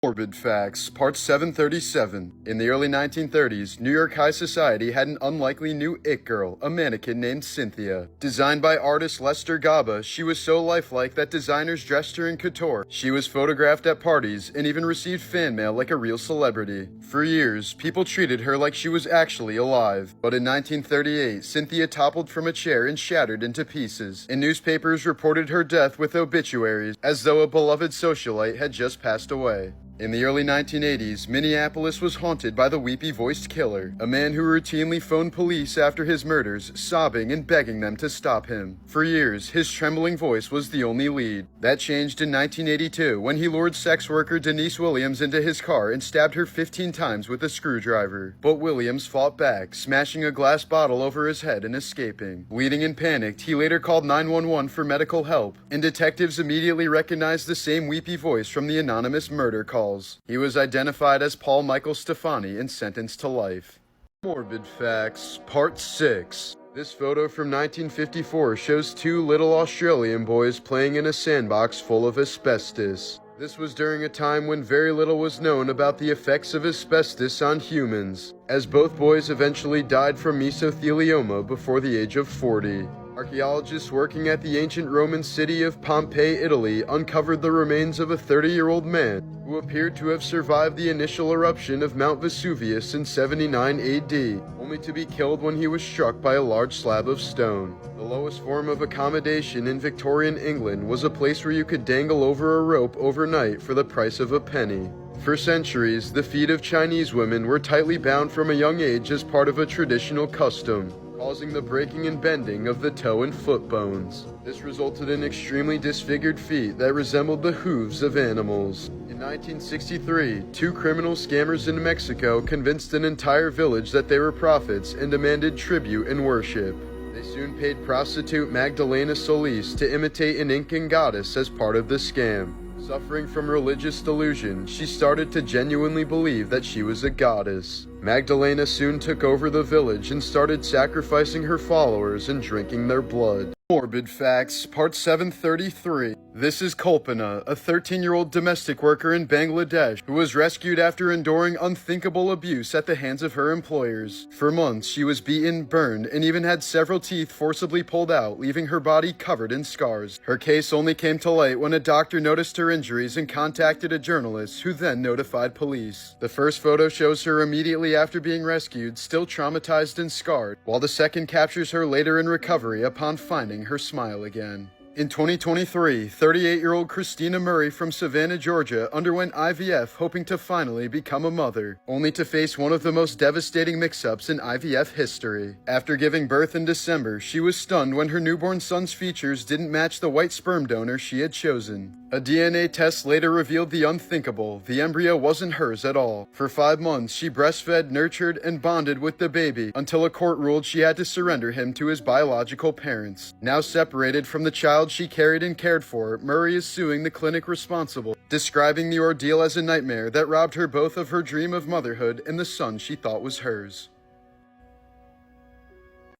Morbid Facts, Part 737. In the early 1930s, New York high society had an unlikely new it girl, a mannequin named Cynthia. Designed by artist Lester Gaba, she was so lifelike that designers dressed her in couture. She was photographed at parties and even received fan mail like a real celebrity. For years, people treated her like she was actually alive. But in 1938, Cynthia toppled from a chair and shattered into pieces, and newspapers reported her death with obituaries as though a beloved socialite had just passed away. In the early 1980s, Minneapolis was haunted by the weepy-voiced killer, a man who routinely phoned police after his murders, sobbing and begging them to stop him. For years, his trembling voice was the only lead. That changed in 1982 when he lured sex worker Denise Williams into his car and stabbed her 15 times with a screwdriver. But Williams fought back, smashing a glass bottle over his head and escaping. Bleeding and panicked, he later called 911 for medical help, and detectives immediately recognized the same weepy voice from the anonymous murder call. He was identified as Paul Michael Stefani and sentenced to life. Morbid Facts, Part 6. This photo from 1954 shows two little Australian boys playing in a sandbox full of asbestos. This was during a time when very little was known about the effects of asbestos on humans, as both boys eventually died from mesothelioma before the age of 40. Archaeologists working at the ancient Roman city of Pompeii, Italy, uncovered the remains of a 30-year-old man who appeared to have survived the initial eruption of Mount Vesuvius in 79 AD, only to be killed when he was struck by a large slab of stone. The lowest form of accommodation in Victorian England was a place where you could dangle over a rope overnight for the price of a penny. For centuries, the feet of Chinese women were tightly bound from a young age as part of a traditional custom, causing the breaking and bending of the toe and foot bones. This resulted in extremely disfigured feet that resembled the hooves of animals. In 1963, two criminal scammers in Mexico convinced an entire village that they were prophets and demanded tribute and worship. They soon paid prostitute Magdalena Solis to imitate an Incan goddess as part of the scam. Suffering from religious delusion, she started to genuinely believe that she was a goddess. Magdalena soon took over the village and started sacrificing her followers and drinking their blood. Morbid Facts, Part 733. This is Kalpana, a 13-year-old domestic worker in Bangladesh who was rescued after enduring unthinkable abuse at the hands of her employers. For months, she was beaten, burned, and even had several teeth forcibly pulled out, leaving her body covered in scars. Her case only came to light when a doctor noticed her injuries and contacted a journalist, who then notified police. The first photo shows her immediately after being rescued, still traumatized and scarred, while the second captures her later in recovery upon finding her smile again. In 2023, 38-year-old Christina Murray from Savannah, Georgia underwent IVF hoping to finally become a mother, only to face one of the most devastating mix-ups in IVF history. After giving birth in December, she was stunned when her newborn son's features didn't match the white sperm donor she had chosen. A DNA test later revealed the unthinkable. The embryo wasn't hers at all. For 5 months, she breastfed, nurtured, and bonded with the baby until a court ruled she had to surrender him to his biological parents. Now separated from the child she carried and cared for, Murray is suing the clinic responsible, describing the ordeal as a nightmare that robbed her both of her dream of motherhood and the son she thought was hers.